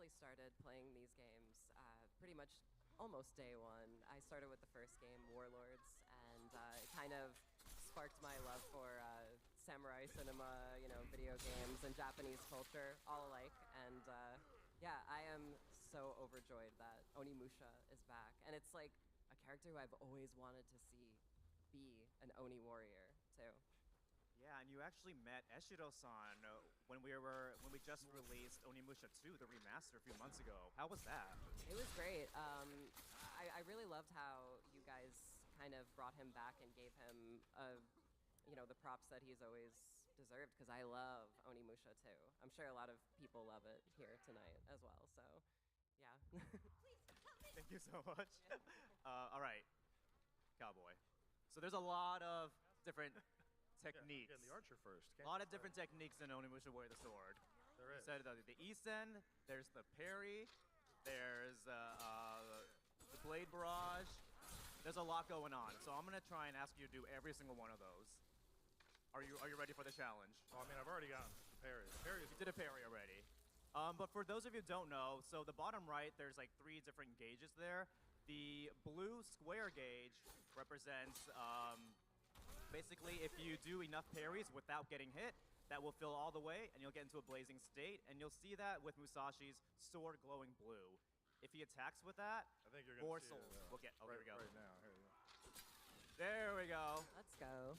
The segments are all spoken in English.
actually started playing these games pretty much almost day one. I started with the first game, Warlords, and it kind of sparked my love for samurai cinema, video games, and Japanese culture all alike. And yeah, I am so overjoyed that Onimusha is back. And it's like a character who I've always wanted to see be an Oni warrior, too. Yeah, and you actually met Eshiro-san when we just released Onimusha 2, the remaster, a few months ago. How was that? It was great. I really loved how you guys kind of brought him back and gave him, the props that he's always deserved, because I love Onimusha too. I'm sure a lot of people love it here tonight as well. So, yeah. Thank you so much. All right, Cowboy. So there's a lot of different techniques. Yeah, the archer first. A lot of different techniques in Onimusha Warrior the Sword. There is. You said the Isen, there's the parry, there's the blade barrage. There's a lot going on. So I'm gonna try and ask you to do every single one of those. Are you ready for the challenge? Well, I mean, I've already gotten the parry. You did a parry already. But for those of you who don't know, so the bottom right, there's like 3 different gauges there. The blue square gauge represents basically, if you do enough parries without getting hit, that will fill all the way, and you'll get into a blazing state. And you'll see that with Musashi's sword glowing blue. If he attacks with that, I think you're gonna 4 see souls it, will get. Oh, right, here we go. Right now, here we go. There we go. Let's go.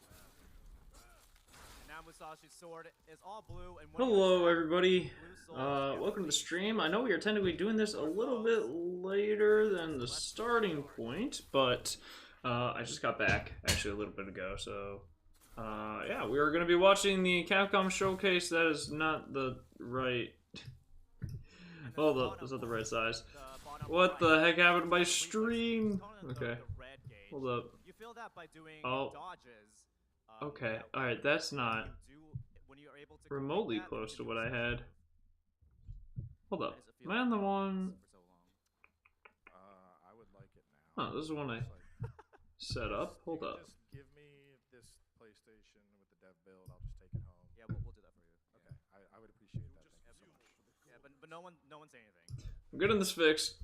And now Musashi's sword is all blue. And when Hello, you attack, everybody. blue souls get Welcome to the released. stream. I know we are technically doing this a little bit later than the starting point, but I just got back actually a little bit ago, so yeah, we are going to be watching the Capcom showcase. That is not the right. Hold up, is that the right size? What the heck happened to my stream? Okay, hold up. You feel that by doing Oh. dodges. Okay, that alright, that's not when you're able to remotely complete that, close you to can what do I so. had. Hold up, How does it am feel I on the to one? for so long? I would like it now. Huh, this is the one I It's like, set up. you Hold can up. Just give me this PlayStation with the dev build. I'll just take it home. Yeah, we'll do that for you. Okay, I would appreciate that. Thank you so much. Yeah, but no one say anything. I'm getting this fixed.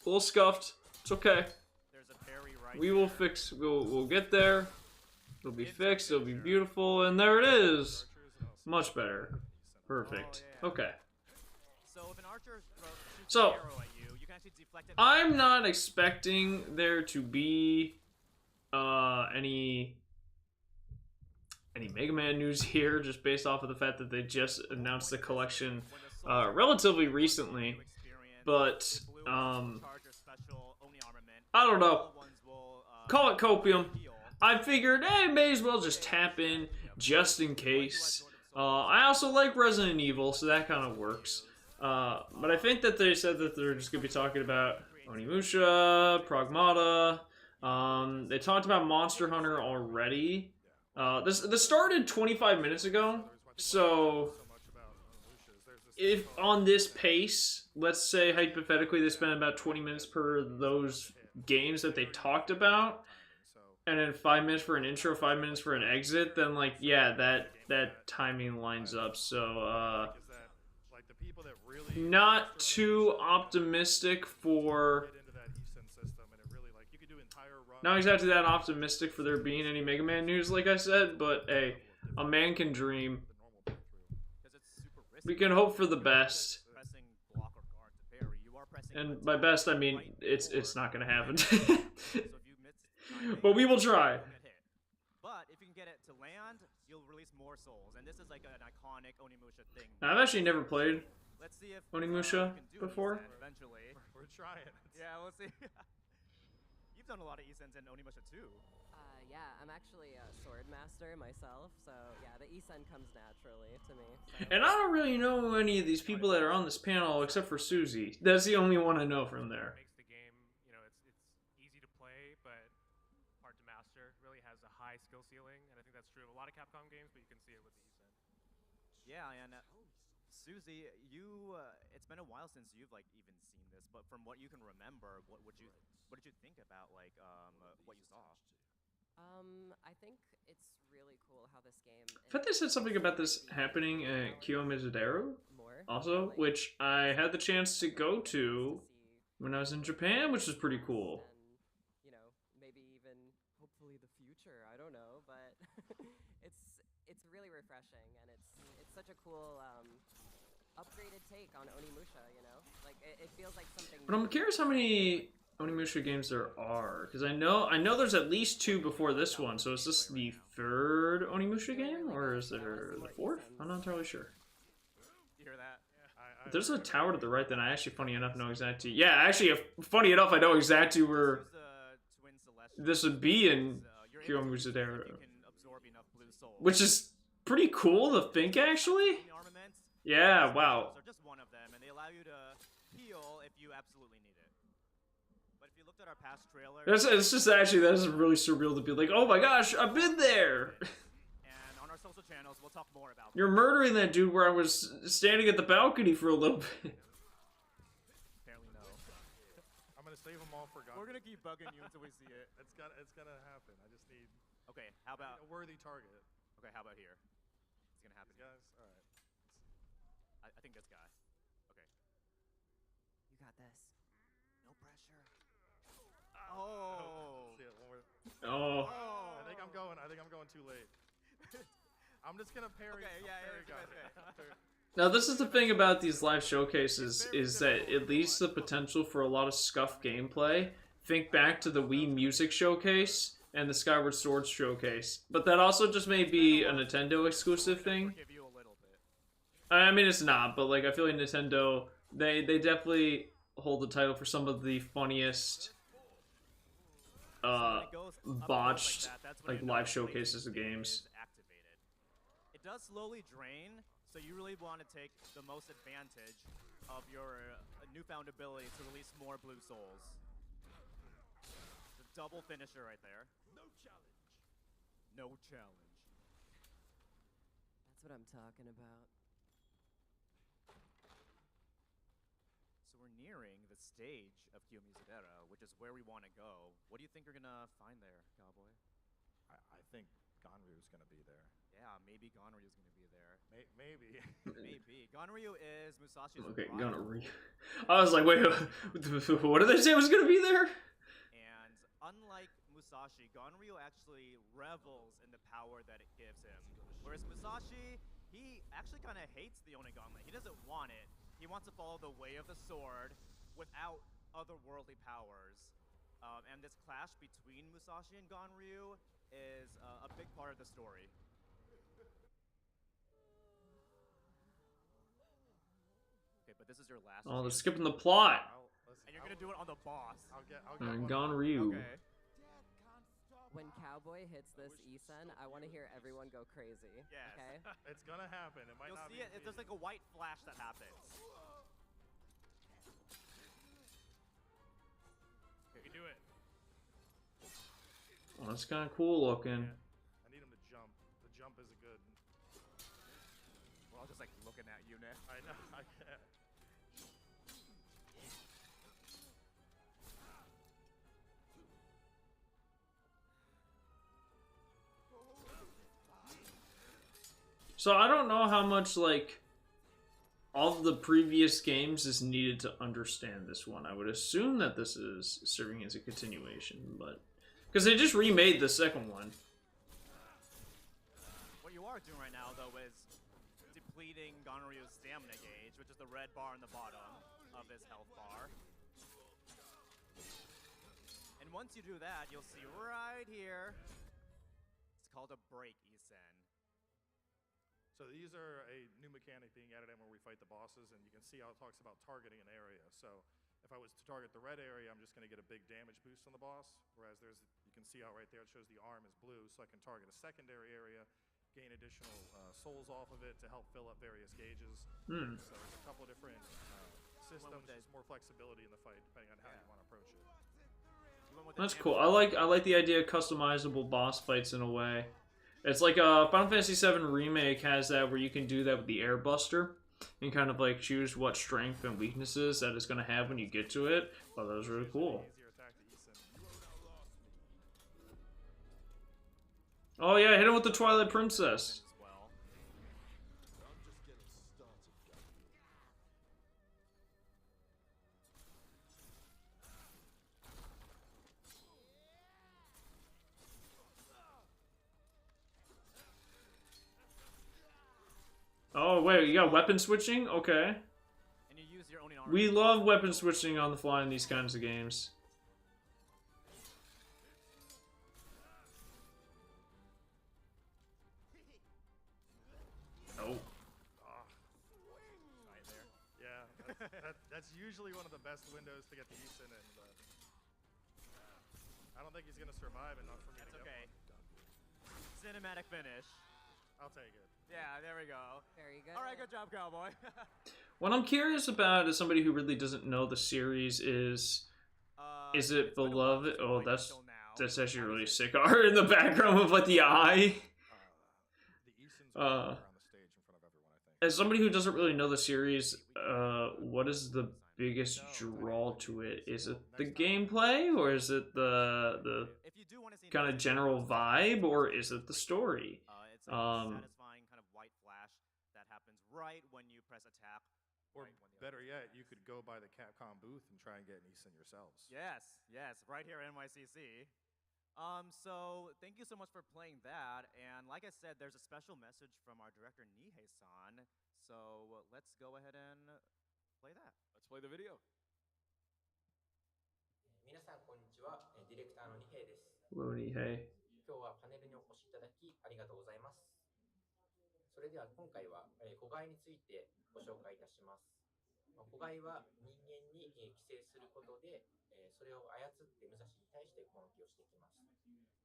A little scuffed. It's okay. There's a parry right We will there. fix. We'll get there. It'll be fixed. It'll be beautiful, and there it is. Archers and also Much better. he sent Perfect. Oh, yeah. Okay. So if an archer shoots So, an arrow at you, you can actually deflect it. I'm not expecting there to be any Mega Man news here, just based off of the fact that they just announced the collection relatively recently. But I don't know. Call it copium. I figured, hey, may as well just tap in just in case. I also like Resident Evil, so that kind of works. But I think that they said that they're just going to be talking about Onimusha, Pragmata. They talked about Monster Hunter already. This started 25 minutes ago, so if on this pace, let's say hypothetically they spend about 20 minutes per those games that they talked about, and then 5 minutes for an intro, 5 minutes for an exit, then like, yeah, that timing lines up. So not too optimistic for not exactly that optimistic for there being any Mega Man news, like I said, but hey, a man can dream. We can hope for the best. And by best, I mean it's not gonna happen. But we will try. But if you can get it to land, you'll release more souls, and this is like an iconic Onimusha thing. Now, I've actually never played Let's see if Onimusha you can do before. Isen eventually. We're trying. Yeah, we'll see. You've done a lot of Isens in Onimusha too. Yeah, I'm actually a sword master myself, so yeah, the Isen comes naturally to me. So. And I don't really know any of these people that are on this panel except for Susie. That's the only one I know from there. Makes the game, it's easy to play, but hard to master. Really has a high skill ceiling, and I think that's true of a lot of Capcom games, but you can see it with the Isen. Yeah, and Susie, you it's been a while since you've like even seen this, but from what you can remember, what did you think about like what you saw? I think it's really cool how this game. I thought they said something about this happening at Kiyomizudaru. More also, Like, which I had the chance to go it's to nice see when I was in Japan, which was pretty cool. and, you know, maybe even hopefully the future. I don't know, but it's really refreshing, and it's such a cool upgraded take on Onimusha. You know, like it feels like something. But I'm new, curious how many Onimusha games there are, because I know there's at least 2 before this one. So is this the 3rd Onimusha game, or is there the 4th? I'm not entirely sure. You hear that? There's a tower to the right that I actually, funny enough, know exactly. Yeah, actually, funny enough, I know exactly where Use the twin celestials. this would be in You're able to use it if Kyomusadera, you can absorb enough blue souls. which is pretty cool to think, actually. Green armaments, Yeah, these wow. specials are just one of them, and they allow you to heal if you absolutely need it. But if you looked at our past trailer, It's just actually, that is really surreal to be like, oh my gosh, I've been there. and on our social channels, we'll talk more about You're murdering that dude where I was standing at the balcony for a little bit. Apparently no. I'm gonna save them all for God. We're gonna keep bugging you until we see it. It's gonna happen. I just need Okay, how about a worthy target. okay, how about here? It's gonna happen. These guys, all right. I think this guy. Okay. You got this. No pressure. Oh. See it one more. Oh. Oh. I think I'm going too late. I'm just gonna parry. Okay, yeah, parry yeah, God. okay. Now, this is the thing about these live showcases, is that it leads to the potential for a lot of scuffed gameplay. Think back to the Wii Music Showcase and the Skyward Sword Showcase. But that also just may be a Nintendo exclusive thing. Forgive you a little bit. I mean, it's not, but like I feel like Nintendo, they definitely hold the title for some of the funniest So when it goes up botched, close that's when like you know live the showcases of laser games. is activated. It does slowly drain, so you really want to take the most advantage of your newfound ability to release more blue souls. The double finisher right there. No challenge. No challenge. That's what I'm talking about. So we're nearing the stage of Kyomusadera, which is where we want to go. What do you think you're gonna find there, Cowboy? I think Ganryu's gonna be there. Yeah, maybe Gonryu's gonna be there. Maybe. Maybe. Gonryu is Musashi's Okay, rival. gonna I was like, wait, what did they say was gonna be there? And unlike Musashi, Gonryu actually revels in the power that it gives him. Whereas Musashi, he actually kind of hates the Onigame. He doesn't want it. He wants to follow the way of the sword without otherworldly powers. And this clash between Musashi and Gonryu is a big part of the story. Okay, but this is your last Oh, they're chance. skipping the plot. And you're gonna do it on the boss. I'll get one. Ganryu. Okay. When Cowboy hits this Isen, I want to hear everyone go crazy. Yes. Okay? It's gonna happen. It might You'll not see be. it. There's like a white flash that happens. You can do it. Oh, that's kind of cool looking. I need him to jump. The jump is good. We're all just like looking at you, Nick. I know. I can't. So I don't know how much, like, all of the previous games is needed to understand this one. I would assume that this is serving as a continuation, but... Because they just remade the second one. What you are doing right now, though, is depleting Gonryu's stamina gauge, which is the red bar on the bottom of his health bar. And once you do that, you'll see right here, it's called a break, Isen. So these are a new mechanic being added in where we fight the bosses, and you can see how it talks about targeting an area. So if I was to target the red area, I'm just going to get a big damage boost on the boss, whereas you can see out right there, it shows the arm is blue, so I can target a secondary area, gain additional souls off of it to help fill up various gauges. Hmm. So there's a couple different systems, there's more flexibility in the fight depending on how you want to approach it. You went with the That's damage cool. I like the idea of customizable boss fights in a way. It's like Final Fantasy VII Remake has that where you can do that with the Air Buster and kind of like choose what strength and weaknesses that it's going to have when you get to it. Oh, that was really cool. Easier attack to Isen. Oh yeah, hit him with the Twilight Princess. as well. wait, you got weapon switching? Okay. And you use your own We love weapon switching on the fly in these kinds of games. Oh. right there. Yeah, that's usually one of the best windows to get the Eason in, but I don't think he's gonna survive enough for me That's to get okay. one. Cinematic finish. I'll take it. Yeah, there we go. Very good. All right, good job, Cowboy. What I'm curious about as somebody who really doesn't know the series is it It's been a while beloved? since we Oh, played it that's till now. that's actually really Obviously, sick art in the background with like the eye. The Easons are around the stage in front of everyone, I think. As somebody who doesn't really know the series, what is the biggest draw to it? Is it the gameplay, or is it the If you do want to see kind of general vibe, or is it the story? it's like a satisfying kind of white flash that happens right when you press attack. Or right when the better other yet, person you could go by the Capcom booth and try and get an Eason yourselves. Yes, yes, right here at NYCC. So thank you so much for playing that. And like I said, there's a special message from our director Nihei-san. So let's go ahead and play that. Let's play the video. 皆さんこんにちは、ディレクターの二平です。 Looney, hey. 今日はパネルにお越しいただきありがとうございます。それでは今回は子飼いについてご紹介いたします。子飼いは人間に寄生することでそれを操って武蔵に対して攻撃をしてき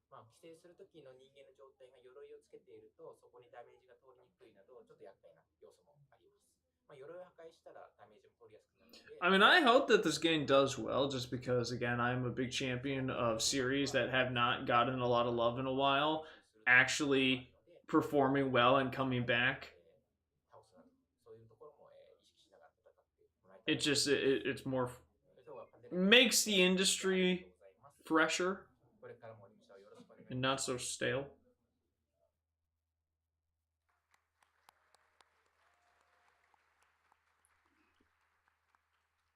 ます。寄生する時の人間の状態が鎧をつけているとそこにダメージが通りにくいなどちょっと厄介な要素もあります。鎧を破壊したらダメージも通りやすくなるので。 I mean, I hope that this game does well, just because, again, I'm a big champion of series that have not gotten a lot of love in a while, actually performing well and coming back. It just, it's more, makes the industry fresher and not so stale.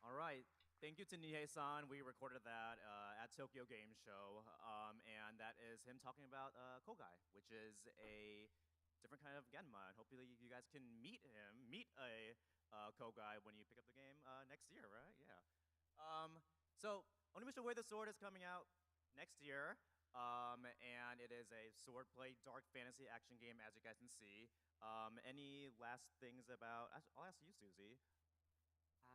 All right. Thank you to Nihei-san. We recorded that at Tokyo Game Show, and that is him talking about Kogai, which is a different kind of Genma. And hopefully you guys can meet a Kogai when you pick up the game next year, right? Yeah. So Onimusha Where the Sword is coming out next year, and it is a swordplay dark fantasy action game, as you guys can see. Any last things about? I'll ask you, Susie.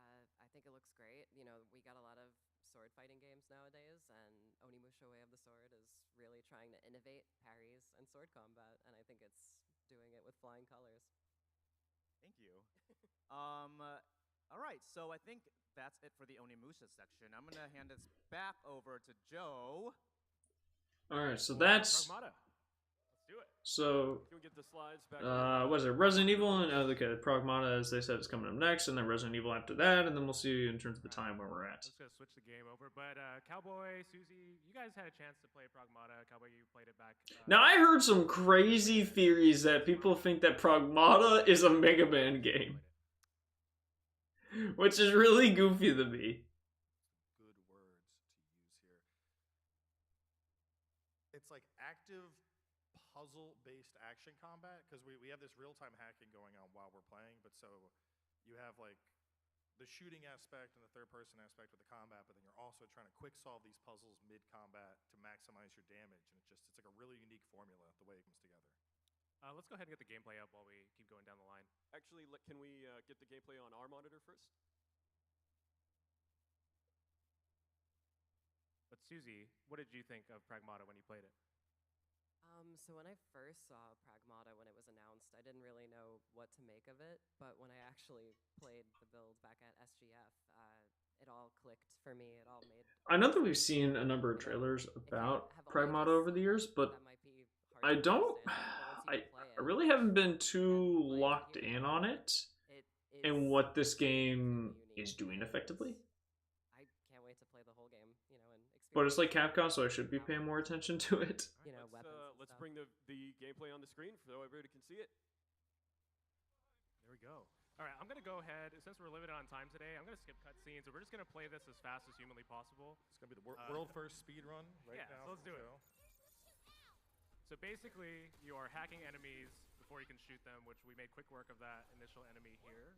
I think it looks great. You know, we got a lot of sword fighting games nowadays, and Onimusha Way of the Sword is really trying to innovate parries and sword combat, and I think it's doing it with flying colors. Thank you. All right, so I think that's it for the Onimusha section. I'm gonna hand this back over to Joe. All right, so that's Pragmata. Let's do it. so. Can we get the slides back? What is it? Resident Evil and okay, Pragmata, as they said, is coming up next, and then Resident Evil after that, and then we'll see in terms of the time where we're I'm at. just gonna switch the game over, but Cowboy, Susie, you guys had a chance to play Pragmata. Cowboy, you played it back. Now I heard some crazy theories that people think that Pragmata is a Mega Man game, which is really goofy to me. Good words to use here. It's like active puzzle-based action combat, because we have this real-time hacking going on while we're playing, but so you have like the shooting aspect and the third-person aspect with the combat, but then you're also trying to quick solve these puzzles mid-combat to maximize your damage, and it's like a really unique formula the way it comes together. Let's go ahead and get the gameplay up while we keep going down the line. Actually, can we get the gameplay on our monitor first? But Susie, what did you think of Pragmata when you played it? So when I first saw Pragmata when it was announced, I didn't really know what to make of it, but when I actually played the build back at SGF, it all clicked for me. It all made... I know that we've seen a number of trailers about Pragmata over the years, but that might be hard I to don't. understand, but once you play I really haven't been too locked in on it it and is what this game unique. is doing effectively. I can't wait to play the whole game, you know, and experience. But it's like Capcom, so I should be paying more attention to it. You know, weapons and Let's stuff. bring the gameplay on the screen so everybody can see it. There we go. All right, I'm going to go ahead. Since we're limited on time today, I'm going to skip cutscenes, and we're just going to play this as fast as humanly possible. It's gonna be the world-first speed run right yeah, now. so let's do it. So basically, you are hacking enemies with before you can shoot them, which we made quick work of that initial enemy here.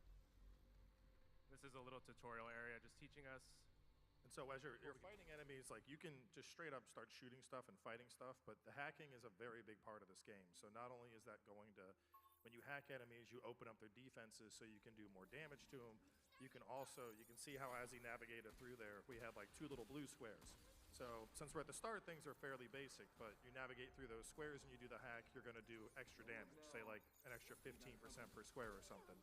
This is a little tutorial area just teaching us. And so as you're fighting enemies, like you can just straight up start shooting stuff and fighting stuff, but the hacking is a very big part of this game. So not only is that going to, when you hack enemies, you open up their defenses so you can do more damage to them. You can see how as he navigated through there, we had like 2 little blue squares. So since we're at the start, things are fairly basic, but you navigate through those squares and you do the hack, you're gonna do extra damage, say like an extra 15% per square or something.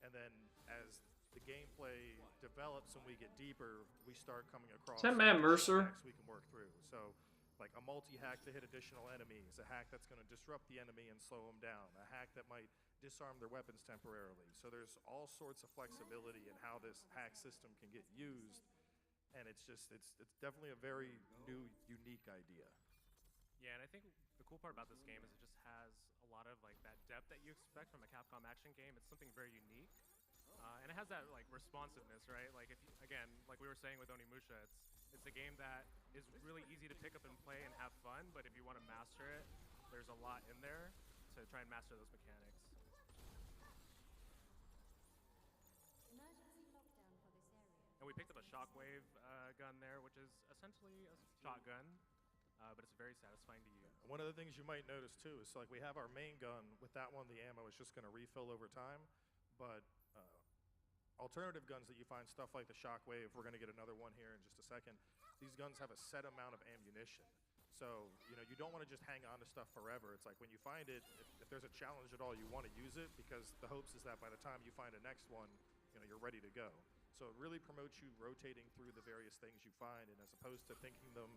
And then as the gameplay develops and we get deeper, we start coming across Is that Matt Mercer? hacks we can work through. So like a multi-hack to hit additional enemies, a hack that's gonna disrupt the enemy and slow them down, a hack that might disarm their weapons temporarily. So there's all sorts of flexibility in how this hack system can get used. And it's definitely a very new, unique idea. Yeah, and I think the cool part about this game is it just has a lot of like that depth that you expect from a Capcom action game. It's something very unique, and it has that like responsiveness, right? Like if you, again, like we were saying with Onimusha, it's a game that is really easy to pick up and play and have fun. But if you want to master it, there's a lot in there to try and master those mechanics. And we picked up a shockwave gun there, which is essentially a shotgun, but it's very satisfying to use. One of the things you might notice too is like we have our main gun. With that one, the ammo is just going to refill over time. But alternative guns that you find, stuff like the shockwave, we're going to get another one here in just a second. These guns have a set amount of ammunition. So, you know, you don't want to just hang on to stuff forever. It's like when you find it, if there's a challenge at all, you want to use it because the hopes is that by the time you find a next one, you know, you're ready to go. So it really promotes you rotating through the various things you find, and as opposed to thinking them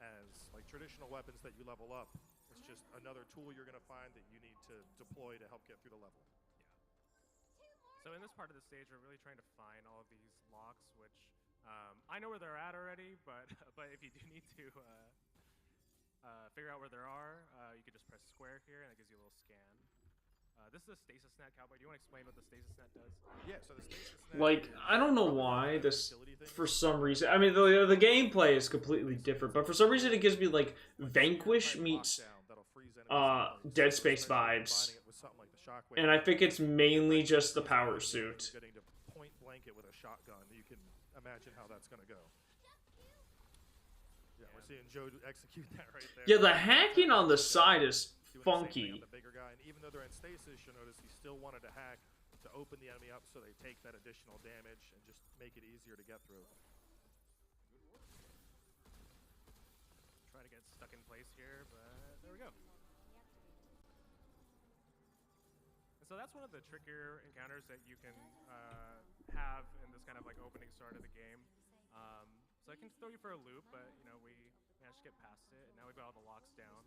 as like traditional weapons that you level up, it's just another tool you're going to find that you need to deploy to help get through the level. Yeah. So in this part of the stage, we're really trying to find all of these locks, which I know where they're at already, but if you do need to figure out where there are, you can just press square here, and it gives you a little scan. This is a stasis net, Cowboy. Do you want to explain what the stasis net does? Yeah, so the stasis net... Like, I don't know why this, for some reason, I mean, the gameplay is completely different, but for some reason it gives me, like, Vanquish meets Dead Space vibes. And I think it's mainly just the power suit. Getting to point blank it with a shotgun, you can imagine how that's going to go. Yeah, we're seeing Joe execute that right there. Yeah, the hacking on the side is funky. The bigger guy, and even though they're in stasis, you'll notice he still wanted to hack to open the enemy up so they take that additional damage and just make it easier to get through. Try to get stuck in place here, but there we go. And so that's one of the trickier encounters that you can have in this kind of like opening start of the game. So I can throw you for a loop, but you know we managed to get past it, and now we've got all the locks down.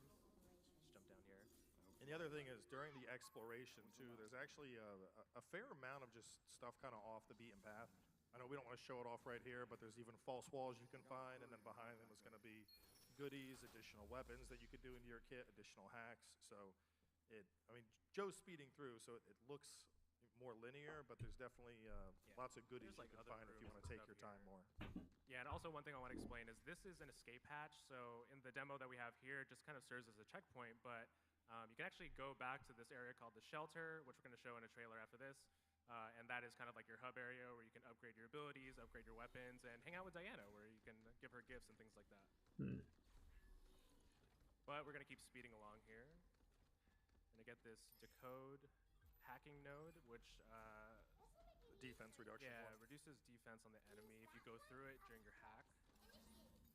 And the other thing is, during the exploration, too, there's actually a fair amount of just stuff kind of off the beaten path. I know we don't want to show it off right here, but there's even false walls you can find, and then behind them is going to be goodies, additional weapons that you could do into your kit, additional hacks. So, I mean, Joe's speeding through, so it looks more linear, but there's definitely lots of goodies you can find if you want to take your time more. Yeah, and also one thing I want to explain is this is an escape hatch, so in the demo that we have here, it just kind of serves as a checkpoint, but you can actually go back to this area called the shelter, which we're going to show in a trailer after this. And that is kind of like your hub area where you can upgrade your abilities, upgrade your weapons, and hang out with Diana, where you can give her gifts and things like that. But we're going to keep speeding along here. Going to get this decode hacking node, which... defense reduction. Yeah, reduces defense on the enemy if you go through it during your hack.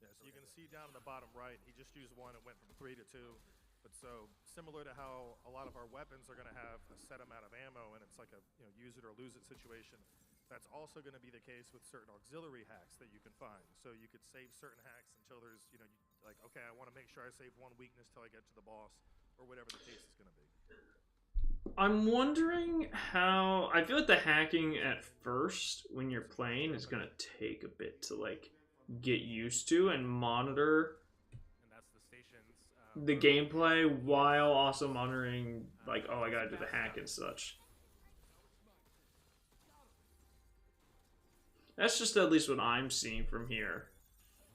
Yeah, so you can see down in the bottom right, he just used one and went from 3 to 2. But so similar to how a lot of our weapons are going to have a set amount of ammo, and it's like a use it or lose it situation. That's also going to be the case with certain auxiliary hacks that you can find. So you could save certain hacks until there's like, okay, I want to make sure I save one weakness till I get to the boss, or whatever the case is going to be. I'm wondering how... I feel like the hacking at first, when you're playing, is going to take a bit to, like, get used to and monitor the gameplay while also monitoring, like, oh, I gotta do the hack and such. That's just at least what I'm seeing from here.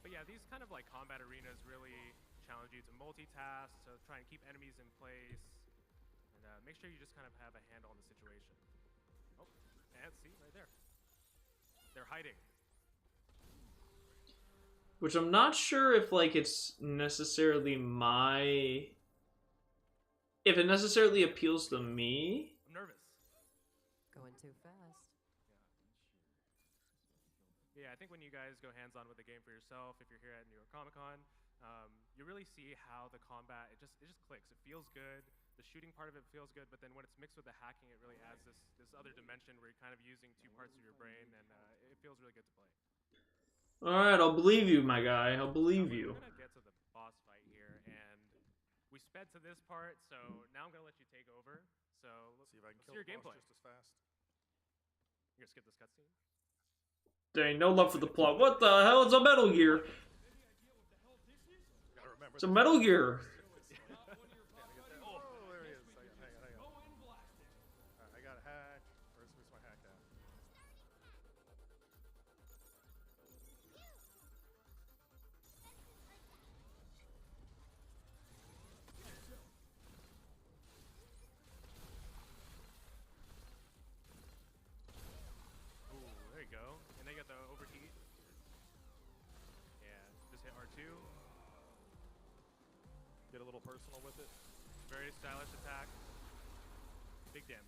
But yeah, these kind of like combat arenas really challenge you to multitask, to try and keep enemies in place, and And make sure you just kind of have a handle on the situation. Oh, and see, right there. They're hiding. Which I'm not sure if like it's necessarily my... If it necessarily appeals to me. I'm nervous. Going too fast. Yeah, I think when you guys go hands-on with the game for yourself, if you're here at New York Comic Con, you really see how the combat, it just clicks. It feels good. The shooting part of it feels good, but then when it's mixed with the hacking, it really adds this other dimension where you're kind of using two parts of your brain, and it feels really good to play. Alright, I'll believe you, my guy. I'll believe you. We're gonna get to the boss fight here, and we sped to this part, so now I'm gonna let you take over. So let's See if I can see kill your the gameplay. boss just as fast. You're gonna skip this cutscene. There ain't no love for the plot. What the hell? It's a Metal Gear. Gotta remember It's a this. Metal Gear. Oh, there he is. Hang on. Alright, I got a hack. Where's my hack at? Ooh, there you go. And then you got the overheat. And just hit R2. Get a little personal with it. Very stylish attack. Big damage.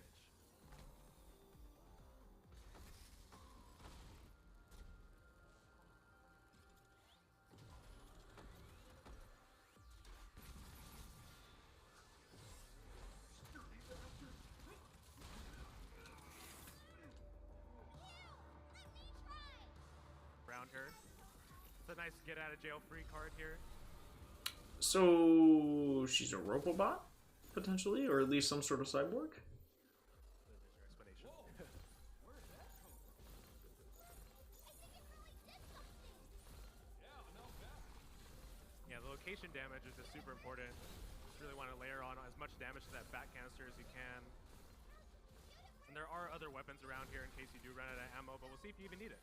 Round her. It's a nice get out of jail free card here. So she's a Robobot, potentially, or at least some sort of cyborg. There's your explanation. Yeah, the location damage is just super important. Just really want to layer on as much damage to that bat canister as you can. And there are other weapons around here in case you do run out of ammo, but we'll see if you even need it.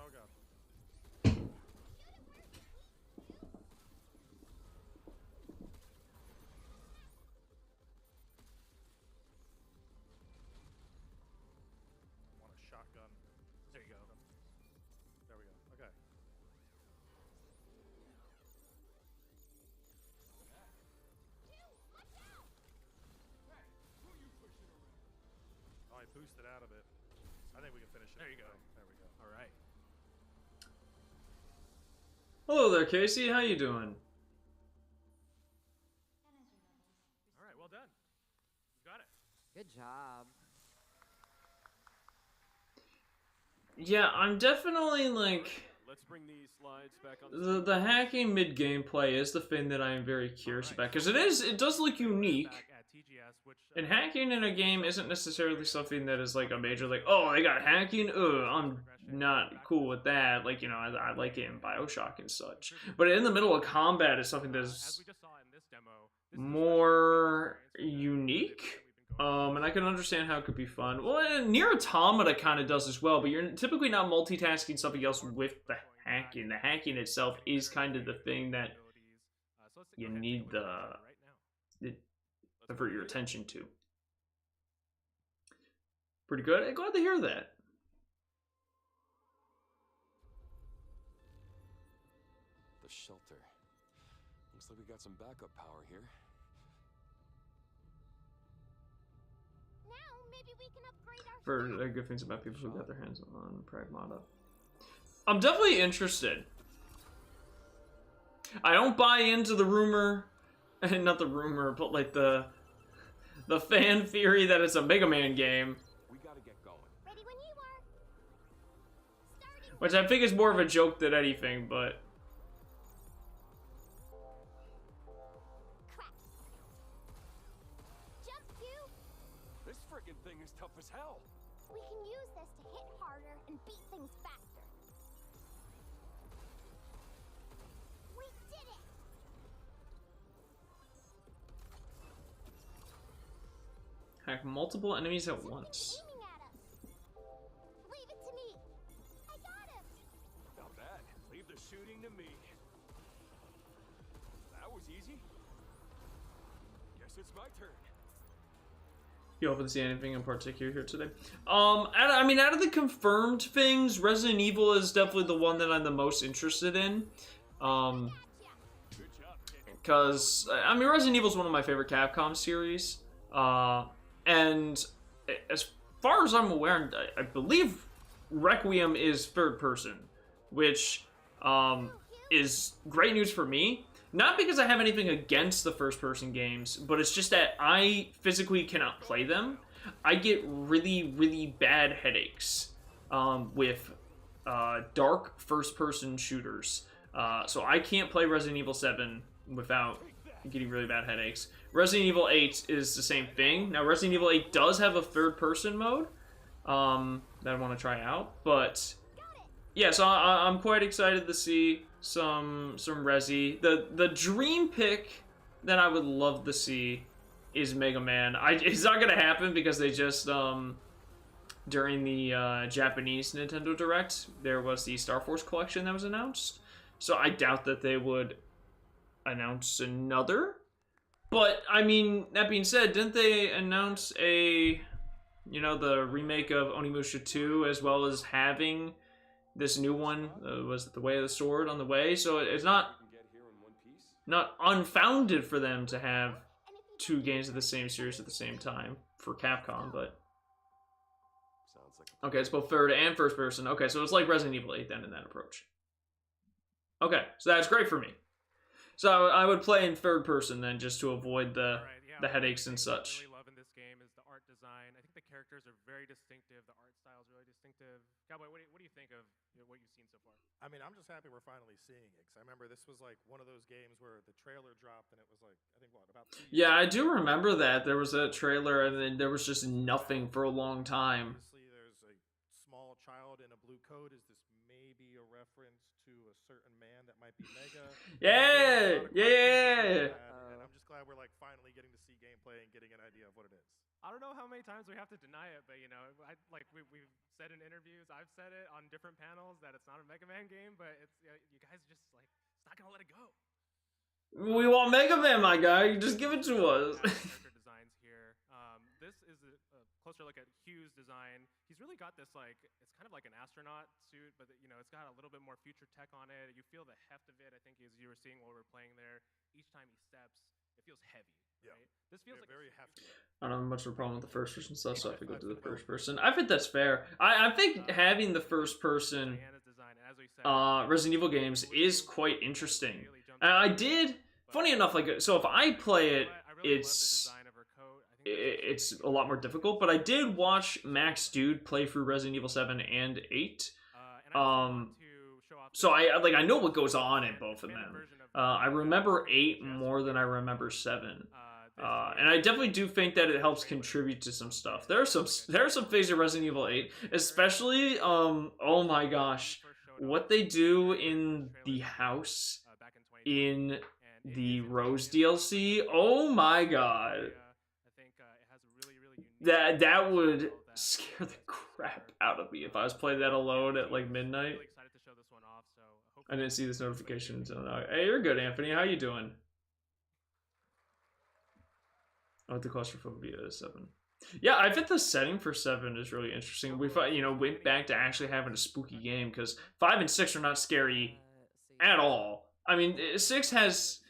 Oh god. I want a shotgun. There you go. There we go. Okay. Oh, I boosted out of it. I think we can finish it. There you go. There we go. All right. Hello there, Casey. How you doing? All right, well done. You got it. Good job. Yeah, I'm definitely like Let's bring these slides back on the hacking mid gameplay is the thing that I am very curious about because it does look unique. Back at TGS, which, And hacking in a game isn't necessarily something that is like a major like, oh, they got hacking. I'm not cool with that. Like, you know, I like it in BioShock and such. But in the middle of combat is something as that's we just saw in this demo, this is more a special experience for the unique. that we've been going And I can understand how it could be fun. Well, and Nier Automata kind of does as well, but you're typically not multitasking something else with the hacking. The hacking itself is kind of the thing that so let's you go ahead and need take a look at the demo right now. divert your attention to. Pretty good. Glad to hear that. The shelter. Looks like we got some backup power here. Now maybe we can upgrade our For good things about people who got their hands on Pragmata. I'm definitely interested. I don't buy into the rumor, not the rumor, but like the fan theory that it's a Mega Man game, We gotta get going. Ready when you are. Starting. which I think is more of a joke than anything, but Crap. Jump two. This frickin' thing is tough as hell. We can use this to hit harder and beat things faster. We did it. hack multiple enemies at once. Aiming at us. Leave it to me. I got him. Not bad. Leave the shooting to me. That was easy. it's my turn. You hoping to see anything in particular here today? I mean, out of the confirmed things, Resident Evil is definitely the one that I'm the most interested in. Because, I mean, Resident Evil is one of my favorite Capcom series. And as far as I'm aware, I believe Requiem is third person, which is great news for me. Not because I have anything against the first person games, but it's just that I physically cannot play them. I get really, really bad headaches with dark first person shooters. So I can't play Resident Evil 7 without getting really bad headaches. Resident Evil 8 is the same thing. Now, Resident Evil 8 does have a third-person mode that I want to try out, but yeah, so I'm quite excited to see some Resi. The dream pick that I would love to see is Mega Man. It's not gonna happen because they just during the Japanese Nintendo Direct there was the Star Force collection that was announced, so I doubt that they would announce another. But I mean, that being said, didn't they announce the remake of Onimusha 2 as well as having this new one? Was it The Way of the Sword on the way? So it's not unfounded for them to have two games of the same series at the same time for Capcom, but okay, it's both third and first person. Okay, so it's like Resident Evil 8 then in that approach. Okay, so that's great for me. So I would play in third person then, just to avoid the headaches and such. What I really love in this game is the art design. I think the characters are very distinctive. The art style is really distinctive. Cowboy, what do you think of what you've seen so far? I mean, I'm just happy we're finally seeing it, because I remember this was like one of those games where the trailer dropped and it was like, I think, what, about 2 years? Yeah, I do remember that. There was a trailer and then there was just nothing for a long time. Obviously, there's a small child in a blue coat. Is this maybe a reference to a certain man that might be Mega? Yeah! And I'm just glad we're like finally getting to see gameplay and getting an idea of what it is. I don't know how many times we have to deny it, but you know, we've said in interviews, I've said it on different panels that it's not a Mega Man game, but it's you guys just like it's not gonna let it go. We want Mega Man, my guy. You just give it to us. Character designs here. This is a closer look at Hugh's design. He's really got this like it's kind of like an astronaut suit, but you know it's got a little bit more future tech on it. You feel the heft of it. I think as you were seeing while we were playing there, each time he steps, it feels heavy. Yeah. Right? This feels like very hefty. I don't have much of a problem with the first person stuff, so I have to go to the first person. I think that's fair. I think having the first person Resident Evil games is quite interesting. And I did, funny enough, like, so if I play it, it's a lot more difficult, but I did watch Max Dude play through Resident Evil 7 and 8. So I know what goes on in both of them. I remember 8 more than I remember 7. And I definitely do think that it helps contribute to some stuff. There are some things in Resident Evil 8, especially oh my gosh, what they do in the house in the Rose DLC. Oh my god. That would scare the crap out of me if I was playing that alone at like midnight. I didn't see this notification until now. Hey, you're good, Anthony. How you doing? Oh, the claustrophobia is 7. Yeah, I think the setting for 7 is really interesting. We went back to actually having a spooky game because 5 and 6 are not scary at all. I mean, 6 is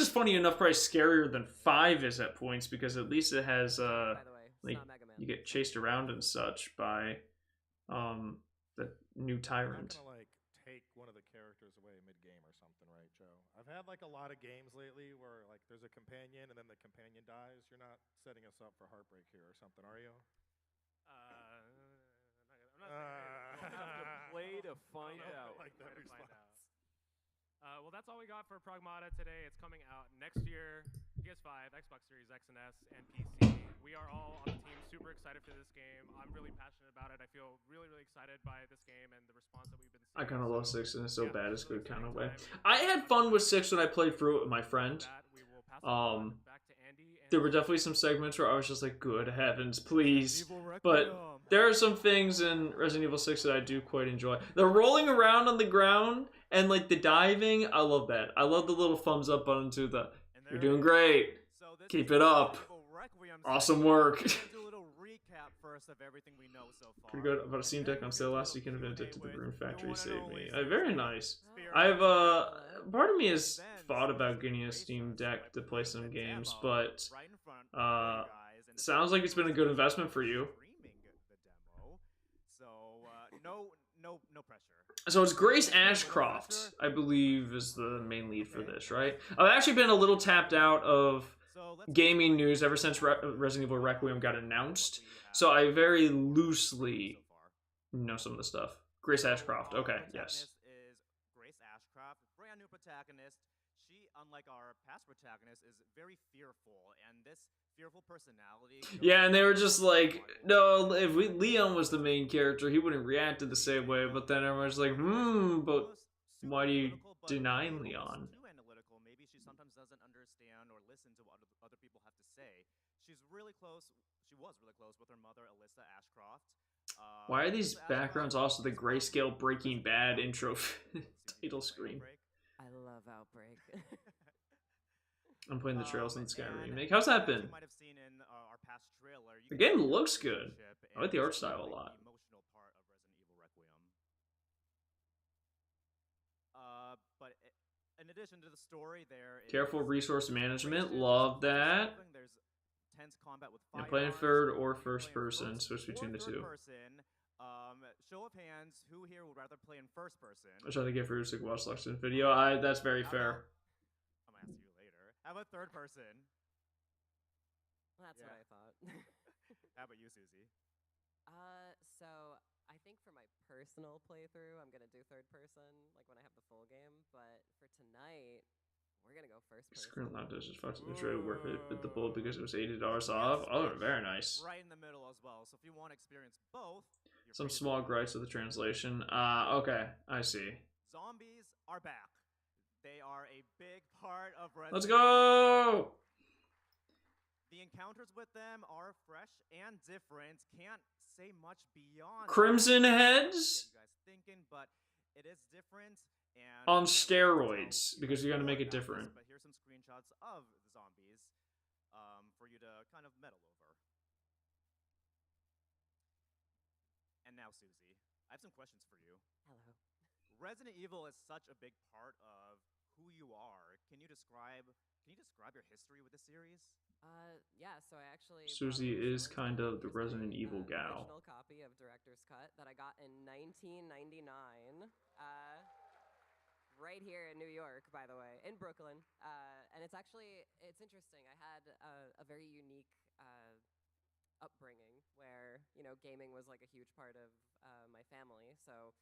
funny enough, probably scarier than 5 is at points because at least it has like you get chased around and such by the new tyrant. I'm not gonna like take one of the characters away mid-game or something, right, Joe? I've had like a lot of games lately where like there's a companion and then the companion dies. You're not setting us up for heartbreak here or something, are you? I'm not We'll have to play to find out. Like that response. Well, that's all we got for Pragmata today. It's coming out next year, PS5, Xbox Series X and S, and PC. We are all on the team super excited for this game. I'm really passionate about it. I feel really, really excited by this game and the response that we've been seeing. I kind of love 6 in a so bad it's good kind of way. I had fun with 6 when I played through it with my friend. There were definitely some segments where I was just like, good heavens, please. But there are some things in Resident Evil 6 that I do quite enjoy. The rolling around on the ground and like the diving, I love that. I love the little thumbs up button to the, you're doing great. this Keep is it up. Resident Evil Requiem Awesome series. work. We're gonna do a little recap first of everything we know so far. Pretty good. About a Steam And then Deck on we're sale gonna last do a weekend. Invented to the Q&A Rune with Factory the one saved and me. only Very Susie. nice. Spear I've Hunter. part of me has Then thought about Susie getting a graced Steam us Deck to by play playing some the games, demo but right in front of all you guys, and sounds like it's been a good investment for you. streaming the demo. So no pressure. So it's Grace Ashcroft, I believe, is the main lead for this, right? I've actually been a little tapped out of gaming news ever since Resident Evil Requiem got announced, so I very loosely know some of the stuff. Grace Ashcroft, okay, yes. Is Grace Ashcroft, brand new protagonist. She, unlike our past protagonist, is very fearful, and this fearful personality. Yeah, and they were just like, no, if Leon was the main character, he wouldn't react in the same way. But then everyone's like, but why do you deny Leon? Too analytical. Maybe she sometimes doesn't understand or listen to what other people have to say. She's really close. She was really close with her mother, Alyssa Ashcroft. Why are these backgrounds also the grayscale Breaking Bad intro title screen? I love Outbreak. I'm playing the Trails in the Sky remake. How's that been? You might have seen in our past trailer, The game looks good. I like the art style a lot. The emotional part of Resident Evil Requiem. But in addition to the story, there is Careful resource management. Love that. There's tense combat with I'm firearms. playing third or first person. Switch between the two. Show of hands, who here would rather play in first person? I try to get Fruits to watch selection video. That's very fair. I'm gonna ask you later. How about third person? That's what I thought. How about you, Susie? So I think for my personal playthrough, I'm gonna do third person, like when I have the full game. But for tonight, we're gonna go first person. Screen lock does just fucking try to work it with the bullet because it was $80 off. Oh, very nice. Right in the middle as well. So if you want to experience both, some small gripes with the translation. Okay, I see. Zombies are back. They are a big part of Resident Let's go! The encounters with them are fresh and different. Can't say much beyond Crimson Heads? you guys thinking, but it is different and on steroids because you got to make it different. But here's some screenshots of the zombies for you to kind of meddle over. And now, Susie, I have some questions for you. Hello. Resident Evil is such a big part of who you are. Can you describe your history with the series? Yeah, so I actually Susie is kind of the Resident Evil gal. Original copy of Director's Cut that I got in 1999. Right here in New York, by the way, in Brooklyn. And it's interesting. I had a very unique upbringing where, gaming was like a huge part of my family. So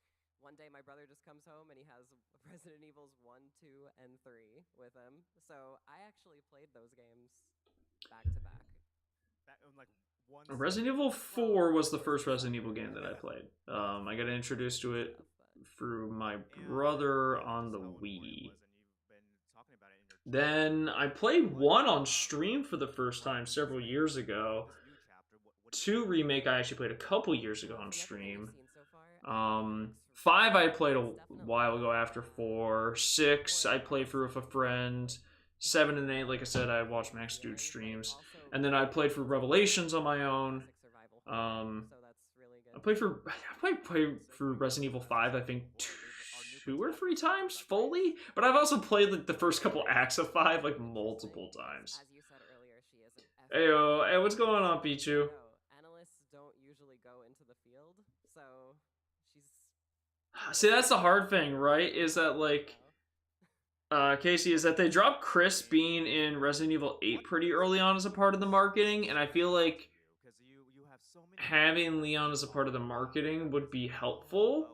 one day my brother just comes home and he has Resident Evils 1, 2, and 3 with him. So I actually played those games back to back. Resident Evil 4 was the first Resident Evil game that I played. I got introduced to it through my brother on the Wii. Then I played 1 on stream for the first time several years ago. 2 remake I actually played a couple years ago on stream. 5 I played a while ago after 4. 6 I played through with a friend. 7 and 8, like I said, I watched Max Dude streams. And then I played through Revelations on my own. I played through Resident Evil 5, I think 2 or 3 times fully, but I've also played like the first couple acts of 5 like multiple times. As you said earlier, she is an Ayo, hey, what's going on, Pichu? Analysts don't usually go into the field, so she's. See, that's the hard thing, right? Is that like, Casey, is that they dropped Chris being in Resident Evil 8 pretty early on as a part of the marketing, and I feel like having Leon as a part of the marketing would be helpful.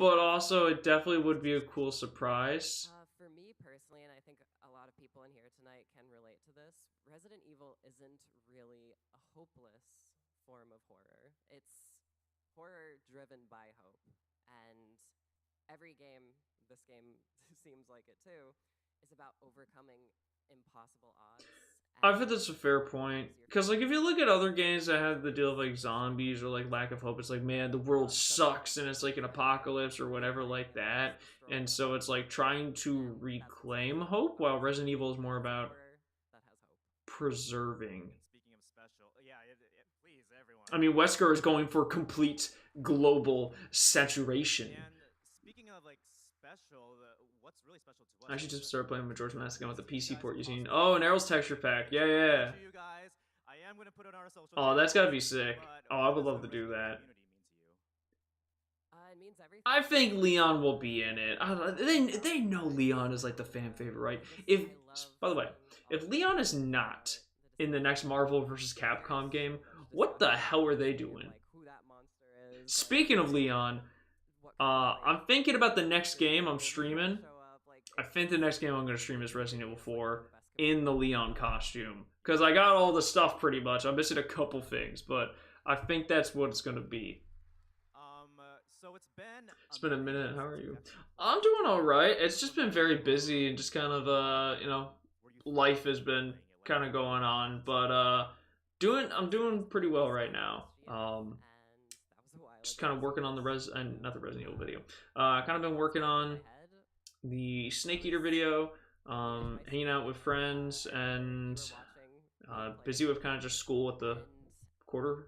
But also, it definitely would be a cool surprise. For me personally, and I think a lot of people in here tonight can relate to this, Resident Evil isn't really a hopeless form of horror. It's horror driven by hope. And every game, this game seems like it too, is about overcoming impossible odds I think that's a fair point. Because, like, if you look at other games that have the deal of, like, zombies or, like, lack of hope, it's like, man, the world sucks and it's, like, an apocalypse or whatever like that. And so it's, like, trying to reclaim hope, while Resident Evil is more about that has hope. preserving. Speaking of special, yeah, please, everyone. I mean, Wesker is going for complete global saturation. And speaking of like special, what's really special to us? I should just start playing Majora's Mask again with the PC port using. Oh, an Errol's texture pack. Yeah, yeah. You guys, I am gonna put it on our social Oh, that's channel, gotta be sick. but Oh, I would what does love the to do Resident that. Evil community mean to you? It means everything. I think Leon will be in it. They know Leon is like the fan favorite, right? If, by the way, if Leon is not in the next Marvel vs. Capcom game, what the hell are they doing? Like who that monster is. Speaking of Leon, I'm thinking about the next game I'm streaming. I think the next game I'm going to stream is Resident Evil 4 in the Leon costume. Because I got all the stuff pretty much. I'm missing a couple things, but I think that's what it's going to be. So it's been a minute. How are you? I'm doing all right. It's just been very busy and just kind of, you know, life has been kind of going on, but I'm doing pretty well right now. Just kind of working on the not the Resident Evil video. Kind of been working on the Snake Eater video, hanging out with friends, and busy with kind of just school at the quarter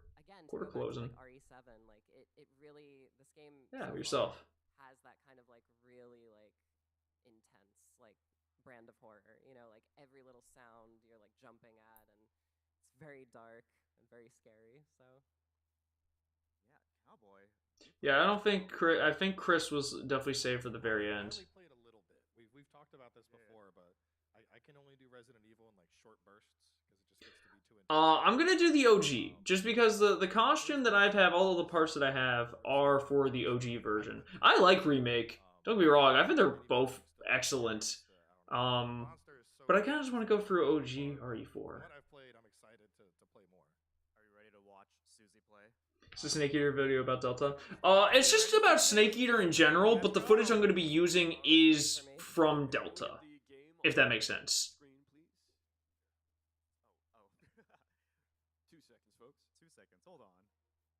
closing. Yeah, yourself. Has that kind of like really like intense like brand of horror, you know, like every little sound you're like jumping at, and it's very dark and very scary. So yeah, Cowboy. Yeah, I don't think I think Chris was definitely saved for the very end. I only played a little bit. We've talked about this before, but I can only do Resident Evil in like short bursts because it just gets to be too intense. I'm gonna do the OG, just because the costume that I have, all of the parts that I have are for the OG version. I like Remake, don't get me wrong, I think they're both excellent. But I kind of just want to go through OG RE4. What I've played, I'm excited to play more. Are you ready to watch Susie play? It's a Snake Eater video about Delta. It's just about Snake Eater in general, but the footage I'm going to be using is from Delta, if that makes sense. 2 seconds, folks. 2 seconds. Hold on. Are you nervous? I'm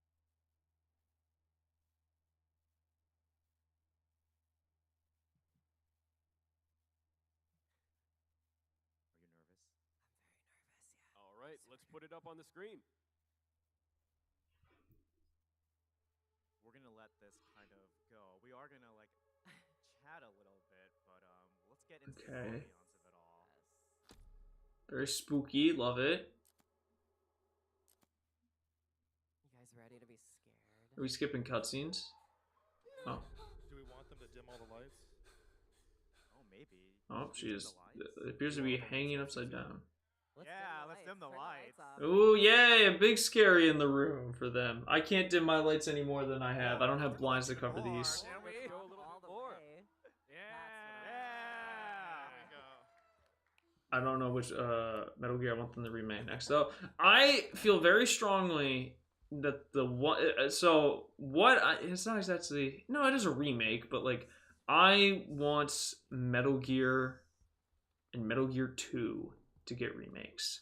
very nervous. Yeah. All right, let's put it up on the screen. We're gonna let this kind of go. We are gonna like chat a little bit, but let's get into the ambiance of it all. Very spooky, love it. You guys ready to be scared? Are we skipping cutscenes? Oh. Do we want them to dim all the lights? Oh, maybe. Oh, she is. It appears to be hanging upside down. Let's dim the lights. Ooh, yay! A big scary in the room for them. I can't dim my lights any more than I have. I don't have blinds to cover these. Can we? Go a little bit more. I don't know which Metal Gear I want them to remake next, though. I feel very strongly that the one. So what? It's not exactly. No, it is a remake, but like I want Metal Gear and Metal Gear 2 to get remakes.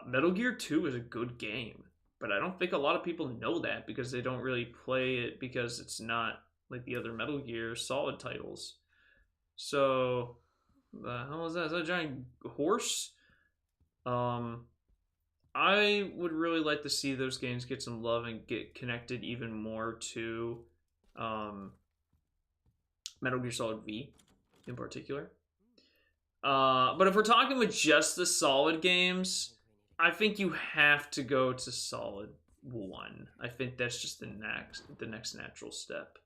Metal Gear 2 is a good game, but I don't think a lot of people know that because they don't really play it because it's not like the other Metal Gear Solid titles. So, the hell is that? Is that a giant horse? I would really like to see those games get some love and get connected even more to Metal Gear Solid V in particular. But if we're talking with just the Solid games, I think you have to go to Solid 1. I think that's just the next natural step.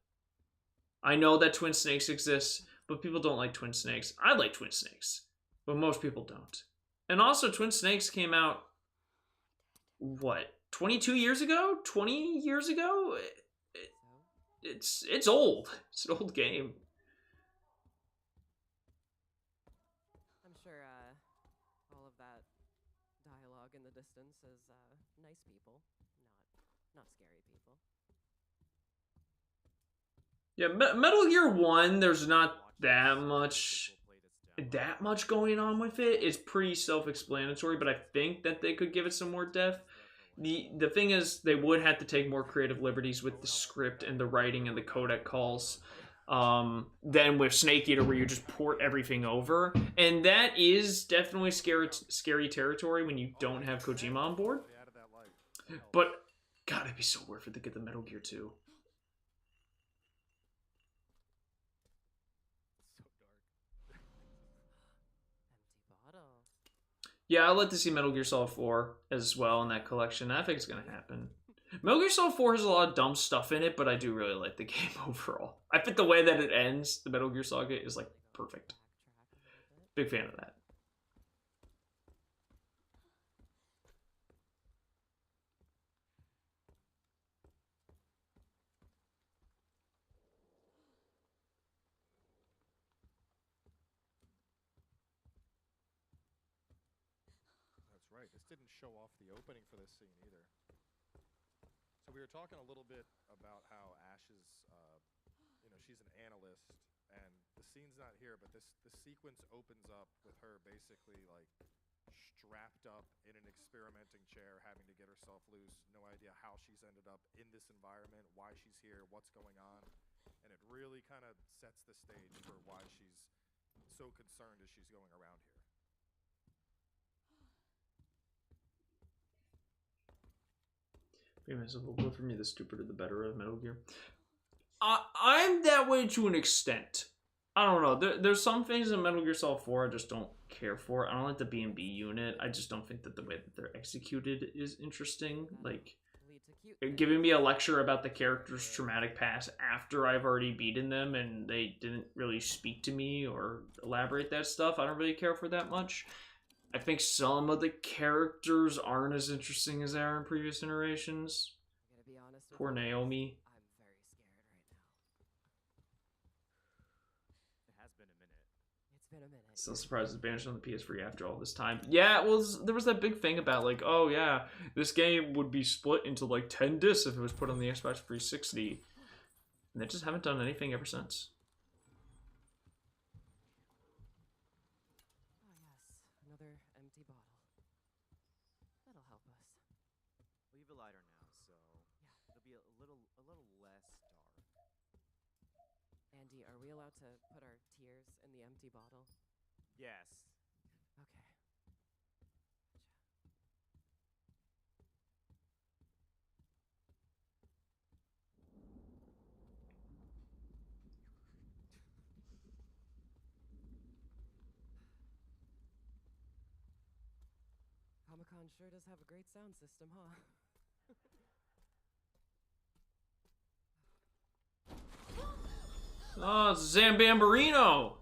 I know that Twin Snakes exists, but people don't like Twin Snakes. I like Twin Snakes, but most people don't. And also, Twin Snakes came out, what, 22 years ago? 20 years ago? It's old. It's an old game. I'm sure all of that dialogue in the distance is nice people, not scary people. Yeah, Metal Gear 1, there's not that much that much going on with it. It's pretty self-explanatory, but I think that they could give it some more depth. The thing is, they would have to take more creative liberties with the script and the writing and the codec calls than with Snake Eater, where you just port everything over. And that is definitely scary territory when you don't have Kojima on board. But, God, it'd be so worth it to get the Metal Gear 2. Yeah, I'd like to see Metal Gear Solid 4 as well in that collection. I think it's going to happen. Metal Gear Solid 4 has a lot of dumb stuff in it, but I do really like the game overall. I think the way that it ends, the Metal Gear Saga, is like perfect. Big fan of that. That's right. This didn't show off the opening for this scene either. So we were talking a little bit about how Ash is, she's an analyst, and the scene's not here, but this sequence opens up with her basically like strapped up in an experimenting chair, having to get herself loose. No idea how she's ended up in this environment, why she's here, what's going on, and it really kind of sets the stage for why she's so concerned as she's going around here. For me, the stupider the better of Metal Gear. I'm that way to an extent. I don't know. There's some things in Metal Gear Solid 4 I just don't care for. I don't like the B&B unit. I just don't think that the way that they're executed is interesting. Like, giving me a lecture about the character's traumatic past after I've already beaten them and they didn't really speak to me or elaborate that stuff, I don't really care for that much. I think some of the characters aren't as interesting as they are in previous iterations. Poor Naomi. Still surprised it's banished on the PS3 after all this time. Yeah, well, there was that big thing about like, oh yeah, this game would be split into like 10 discs if it was put on the Xbox 360. And they just haven't done anything ever since. Oh yes, another empty bottle. That'll help us. We'll leave it lighter now, so it'll be a little less dark. Andy, are we allowed to put our tears in the empty bottle? Yes. Okay. Comic-Con sure does have a great sound system, huh? Oh, it's Zambambarino!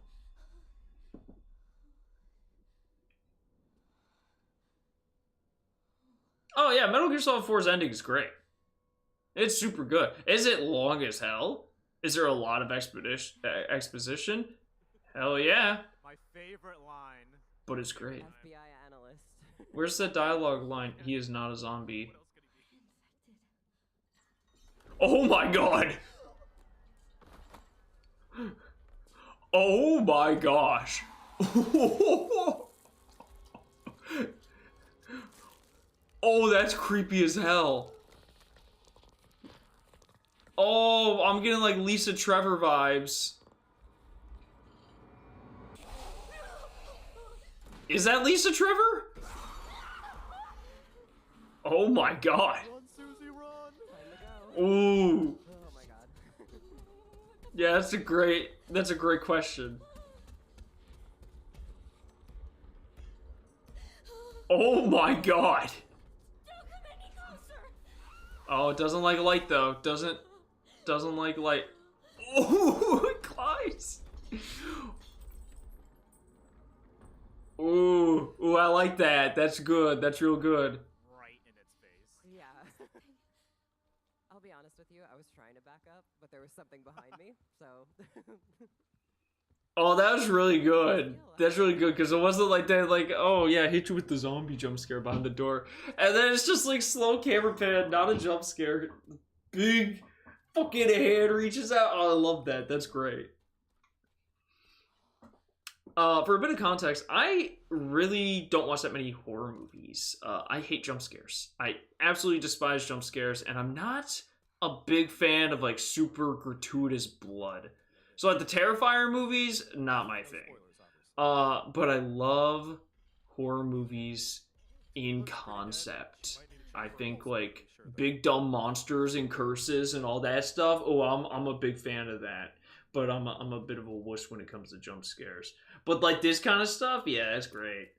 Oh yeah, Metal Gear Solid 4's ending is great. It's super good. Is it long as hell? Is there a lot of exposition? Hell yeah. My favorite line. But it's great. FBI analyst. Where's the dialogue line? He is not a zombie. Oh my god! Oh my gosh! Oh, that's creepy as hell. Oh, I'm getting like Lisa Trevor vibes. Is that Lisa Trevor? Oh my god. Run, Susie, run! Ooh. Oh my god. Yeah, that's a great question. Oh my god. Oh, it doesn't like light though. Doesn't like light. Oh, it glides. Ooh, I like that. That's good. That's real good. Right in its face. Yeah. I'll be honest with you, I was trying to back up, but there was something behind me, so... Oh, that was really good. That's really good, because it wasn't like that, like, oh yeah, hit you with the zombie jump scare behind the door. And then it's just like slow camera pan, not a jump scare. Big fucking hand reaches out. Oh, I love that. That's great. For a bit of context, I really don't watch that many horror movies. I hate jump scares. I absolutely despise jump scares, and I'm not a big fan of like super gratuitous blood. So like the Terrifier movies, not my thing. But I love horror movies in concept. I think like big dumb monsters and curses and all that stuff. Oh, I'm a big fan of that. But I'm a bit of a wuss when it comes to jump scares. But like this kind of stuff, yeah, that's great.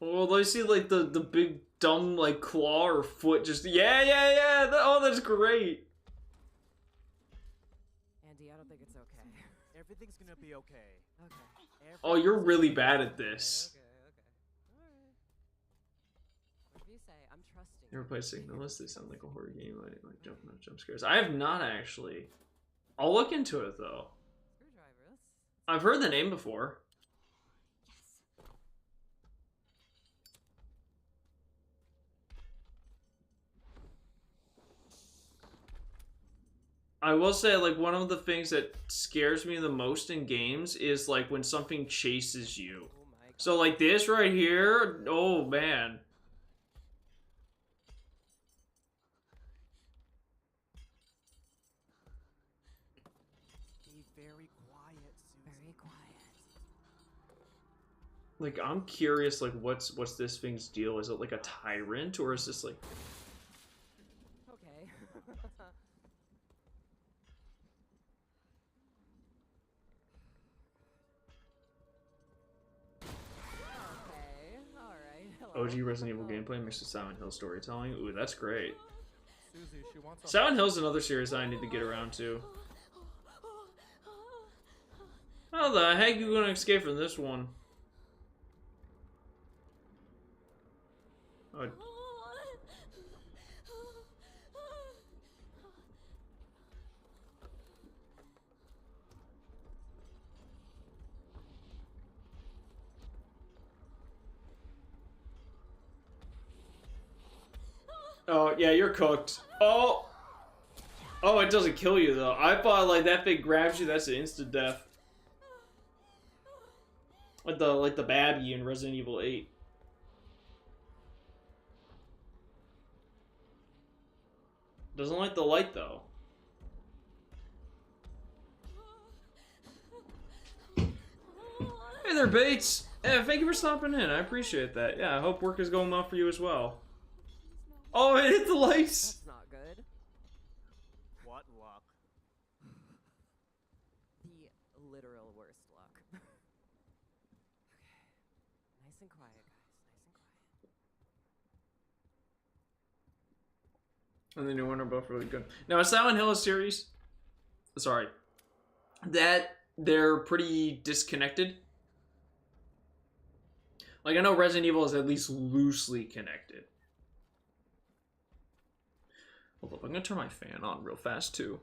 Oh, let me see like the big dumb like claw or foot just yeah. Oh, that's great. Andy, I don't think it's okay. Everything's gonna be okay. Okay. Oh, you're really bad at this. Okay. Alright. Whatever you say, I'm trusting. Never played Signalist. They sound like a horror game. I didn't like jump scares. I have not actually. I'll look into it though. Screwdriver. I've heard the name before. I will say, like, one of the things that scares me the most in games is, like, when something chases you. Oh my God. So, like, this right here, oh, man. Be very quiet, Susie. Very quiet. Like, I'm curious, like, what's this thing's deal? Is it, like, a tyrant, or is this, like... Okay. OG Resident Evil gameplay mixed with Silent Hill storytelling. Ooh, that's great. Susie, she wants a Silent Hill's another series I need to get around to. How the heck are you gonna escape from this one? Oh. Oh, yeah, you're cooked. Oh! Oh, it doesn't kill you, though. I thought, like, that thing grabs you, that's an instant death. Like the Babby in Resident Evil 8. Doesn't like the light, though. Hey there, Bates! Yeah, thank you for stopping in. I appreciate that. Yeah, I hope work is going well for you as well. Oh, it hit the lights! That's not good. What luck. The literal worst luck. Okay. Nice and quiet, guys. Nice and quiet. And the new one are both really good. Now, a Silent Hill series, sorry, that they're pretty disconnected. Like, I know Resident Evil is at least loosely connected. Hold up, I'm gonna turn my fan on real fast, too.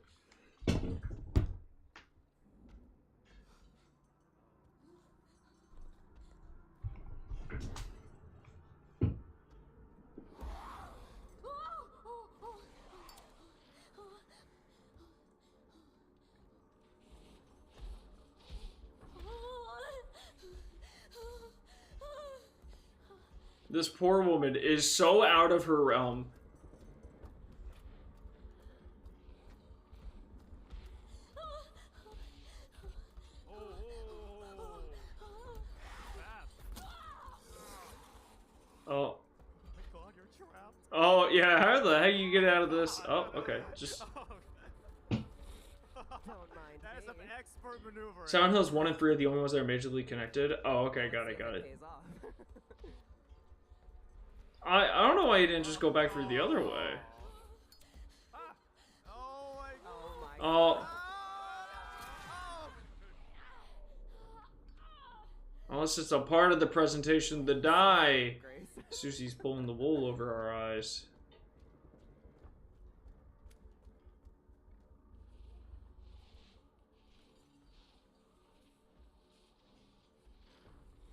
This poor woman is so out of her realm. Oh. God, you're trapped. Oh, yeah, how the heck you get out of this? Oh, okay. Just... Don't mind That is some me. expert maneuvering. Silent Hills 1 and 3 are the only ones that are majorly connected. Oh, okay, got it. Pays off. I don't know why you didn't just go back through the other way. Oh my God. Oh my Oh. Oh, it's just a part of the presentation, the die. Grace. Susie's pulling the wool over our eyes.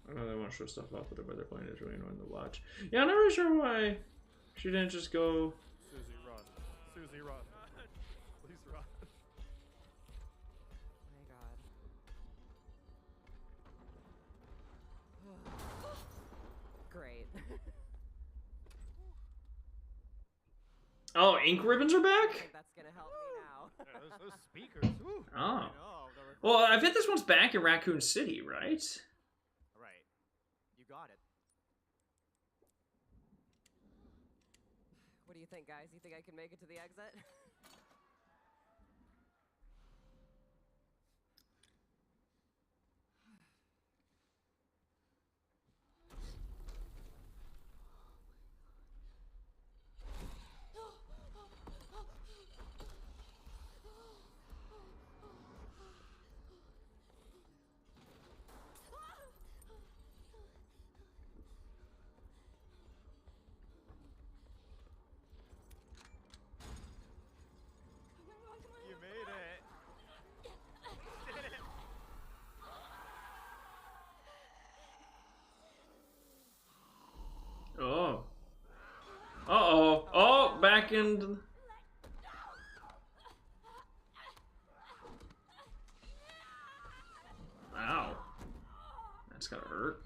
I know they want to show stuff off with her, but they're playing. It's really annoying to watch. Yeah, I'm not really sure why she didn't just go. Susie, run. Susie, run. Please Oh, ink ribbons are I back? think that's gonna help me now. Yeah, those speakers. Woo. Oh. I know, the reverb. Well, I bet this one's back in Raccoon City, right? Right. You got it. What do you think, guys? You think I can make it to the exit? You made it. Did it. Oh. Uh-oh. Oh, back in... Wow. That's gotta hurt.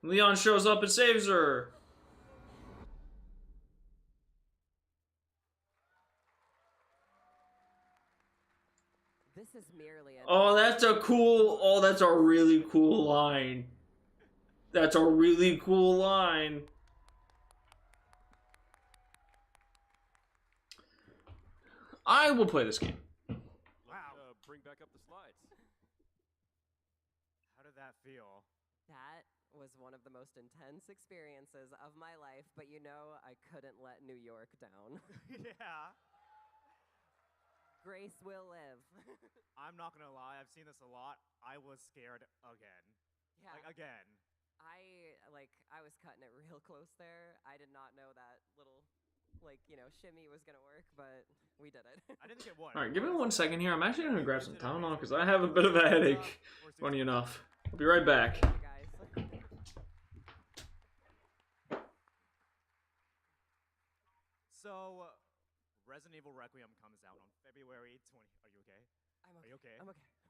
Leon shows up and saves her. This is merely a Oh, that's a cool... Oh, that's a really cool line. That's a really cool line. I will play this game. Wow. Bring back up the slides. How did that feel? That was one of the most intense experiences of my life, but you know, I couldn't let New York down. Yeah. Grace will live. I'm not gonna lie, I've seen this a lot. I was scared again. Yeah. Like, again. I was cutting it real close there. I did not know that little, shimmy was gonna work, but we did it. I didn't think it would. Alright, give me 1 second here. I'm actually gonna grab some Tylenol because I have a bit of a headache. Funny enough. I'll be right back. Guys. So, Resident Evil Requiem comes out on February 20... Are you okay? I'm okay. Are you okay?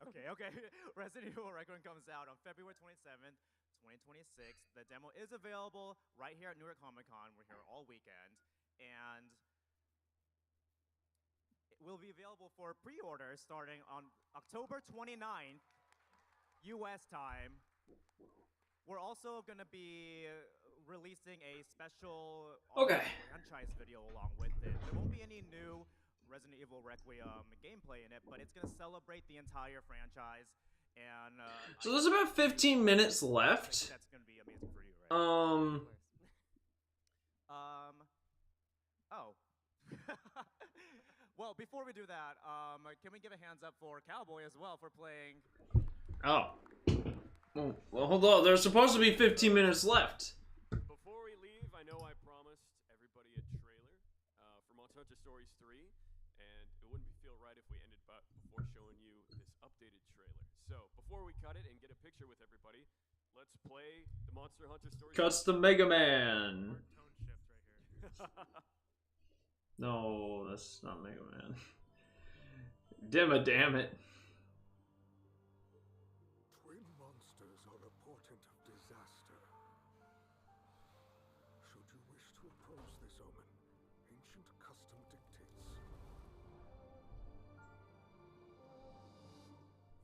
I'm okay. Okay. Resident Evil Requiem comes out on February 27th, 2026. The demo is available right here at New York Comic Con. We're here all weekend. And it will be available for pre-order starting on October 29th, US time. We're also going to be releasing a special franchise video along with it. There won't be any new Resident Evil Requiem gameplay in it, but it's going to celebrate the entire franchise. And So there's about 15 minutes left. That's going to be amazing for you, right? Oh. Well, before we do that, can we give a hands up for Cowboy as well for playing? Oh. Well, hold on. There's supposed to be 15 minutes left. Before we leave, I know I promised everybody a trailer for Monster Hunter Stories 3, and it wouldn't feel right if we ended before showing you this updated trailer. So, before we cut it and get a picture with everybody, let's play the Monster Hunter Stories. Cuts to Mega Man. Tone shift right here. No, that's not Mega Man. Dimma, damn it. Twin monsters are a portent of disaster. Should you wish to oppose this omen, ancient custom dictates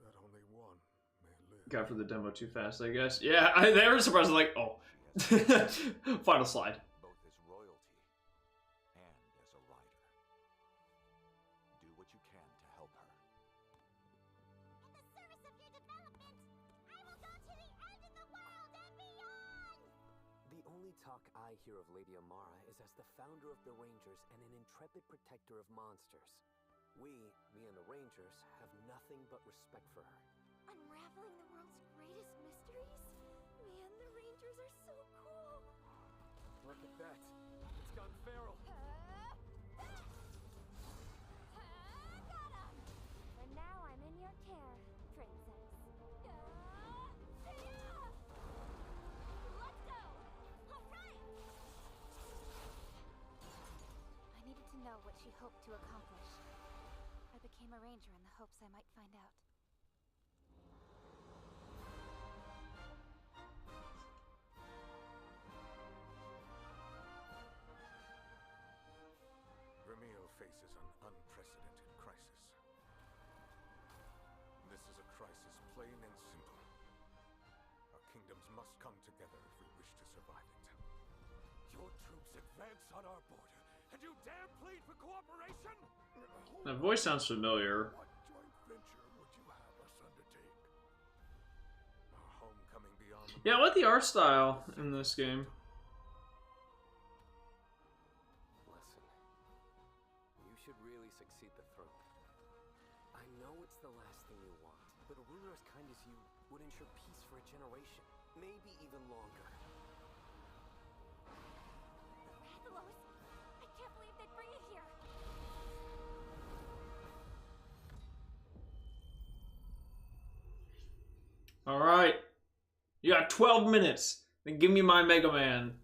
that only one may live. Got for the demo too fast, I guess. Yeah, they were surprised, like, oh. Final slide. Both as royalty and as a rider. Do what you can to help her. In the service of your development, I will go to the end of the world and beyond! The only talk I hear of Lady Amara is as the founder of the Rangers and an intrepid protector of monsters. We, me and the Rangers, have nothing but respect for her. Unraveling the world's greatest mysteries? Man, the Rangers are so cool! Look at that. It's gone feral. Got him! And now I'm in your care, princess. Let's go! All right! hope to accomplish. I became a ranger in the hopes I might find out. Vermeil faces an unprecedented crisis. This is a crisis plain and simple. Our kingdoms must come together if we wish to survive it. Your troops advance on our border, and you dare plead for cooperation? That voice sounds familiar. What joint venture would you have us undertake? Our homecoming beyond the Yeah, I like the art style in this game. Listen, you should really succeed the throne. I know it's the last thing you want, but a ruler as kind as you would ensure peace for a generation, maybe even longer. Rathalos! I can't believe they'd bring it here! All right, you got 12 minutes. Then give me my Mega Man.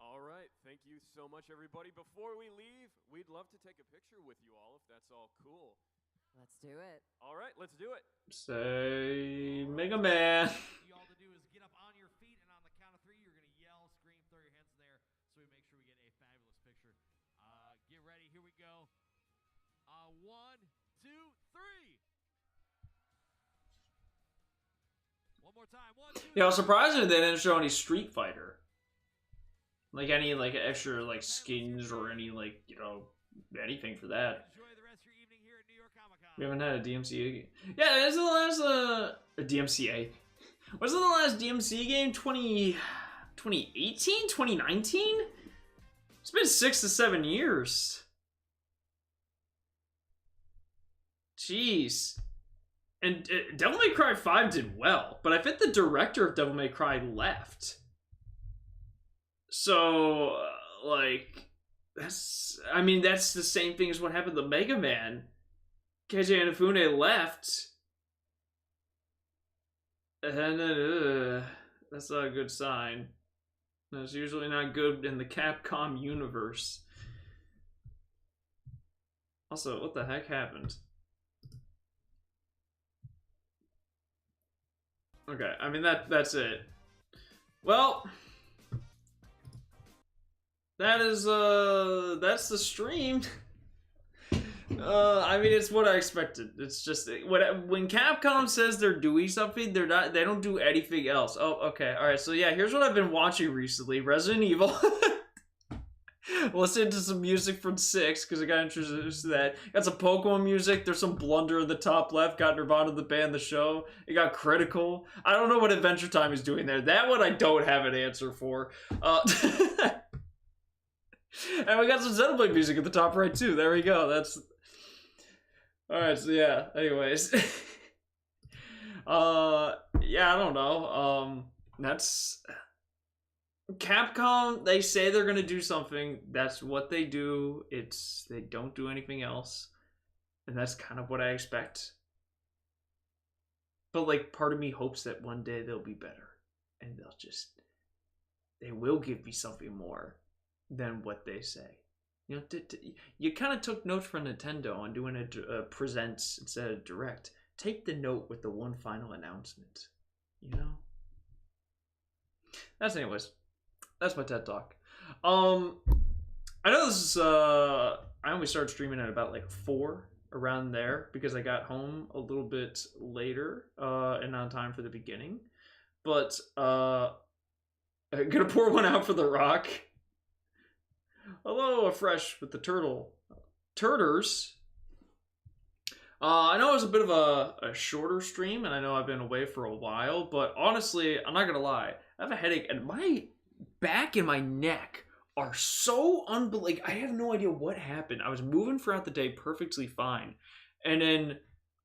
All right, thank you so much, everybody. Before we leave, we'd love to take a picture with you all, if that's all cool. Let's do it. All right, let's do it. Say Mega Man. You all to do is get up on your feet, and on the count of 3, you're going to yell, scream, throw your hands in there, so we make sure we get a fabulous picture. Get ready. Here we go. 1, 2, 3. One more time. 1, 2. Yeah, I was surprised they didn't show any Street Fighter. Like any like extra like skins or any like, you know, anything for that. Enjoy the rest of your evening here at New York Comic-Con. We haven't had a DMCA. Yeah, isn't the last a DMCA? Wasn't the last DMC game 2018, 2019? It's been 6 to 7 years. Jeez. And Devil May Cry 5 did well, but I think the director of Devil May Cry left. So, like, I mean, that's the same thing as what happened to Mega Man. Keiji Inafune left. And that's not a good sign. That's usually not good in the Capcom universe. Also, what the heck happened? Okay, I mean, that's it. Well, that's the stream. I mean, it's what I expected. It's just when Capcom says they're doing something, they don't do anything else. Oh, okay, all right. So yeah, here's what I've been watching recently: Resident Evil. Listen to some music from 6 because I got introduced to that. Got some Pokemon music. There's some Blunder in the top left. Got Nirvana the band, the show. It got Critical. I don't know what Adventure Time is doing there. That one I don't have an answer for. And we got some Xenoblade music at the top right too. There we go. That's all right. So yeah. Anyways, yeah. I don't know. That's. Capcom, they say they're gonna do something. That's what they do. They don't do anything else. And that's kind of what I expect. But like part of me hopes that one day they'll be better. And they will give me something more than what they say. You know, you kind of took notes from Nintendo on doing a presents instead of direct. Take the note with the one final announcement. You know? That's my TED Talk. I know this is, I only started streaming at about like 4 around there because I got home a little bit later and on time for the beginning. But I'm gonna pour one out for The Rock. Hello, Afresh with the turtle. Turters. I know it was a bit of a shorter stream, and I know I've been away for a while, but honestly, I'm not gonna lie. I have a headache, and my back and my neck are so unbelievable. I have no idea what happened. I was moving throughout the day perfectly fine, and then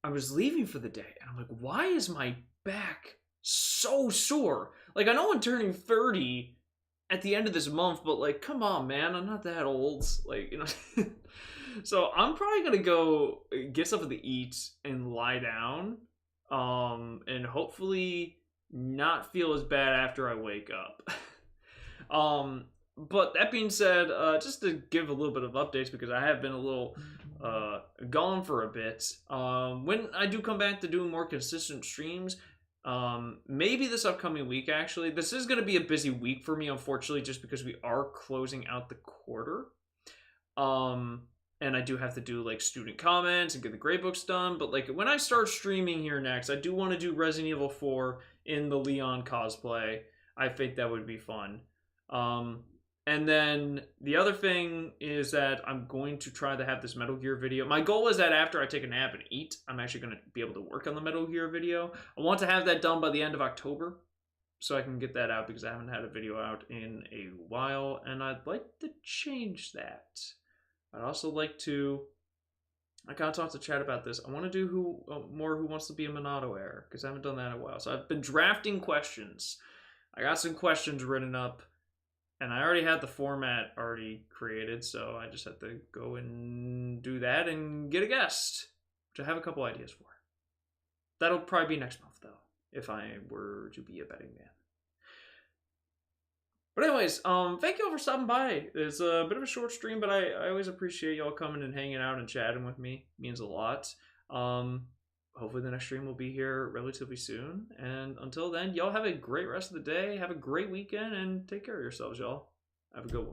I was leaving for the day, and I'm like, why is my back so sore? Like, I know I'm turning 30, at the end of this month, but like, come on, man, I'm not that old. Like, you know. So I'm probably gonna go get something to eat and lie down, and hopefully not feel as bad after I wake up. But that being said, just to give a little bit of updates because I have been a little gone for a bit. When I do come back to doing more consistent streams, maybe this upcoming week, actually. This is going to be a busy week for me, unfortunately, just because we are closing out the quarter. And I do have to do like student comments and get the gradebooks done. But like when I start streaming here next, I do want to do Resident Evil 4 in the Leon cosplay. I think that would be fun. And then the other thing is that I'm going to try to have this Metal Gear video. My goal is that after I take a nap and eat, I'm actually going to be able to work on the Metal Gear video. I want to have that done by the end of October so I can get that out because I haven't had a video out in a while and I'd like to change that. I'd also like to, I gotta talk to Chad about this. I want to do more Who Wants to Be a Minato Heir because I haven't done that in a while. So I've been drafting questions. I got some questions written up. And I already had the format already created, so I just have to go and do that and get a guest, which I have a couple ideas for. That'll probably be next month, though, if I were to be a betting man. But anyways, thank you all for stopping by. It's a bit of a short stream, but I always appreciate y'all coming and hanging out and chatting with me. It means a lot. Hopefully the next stream will be here relatively soon. And until then, y'all have a great rest of the day. Have a great weekend and take care of yourselves, y'all. Have a good one.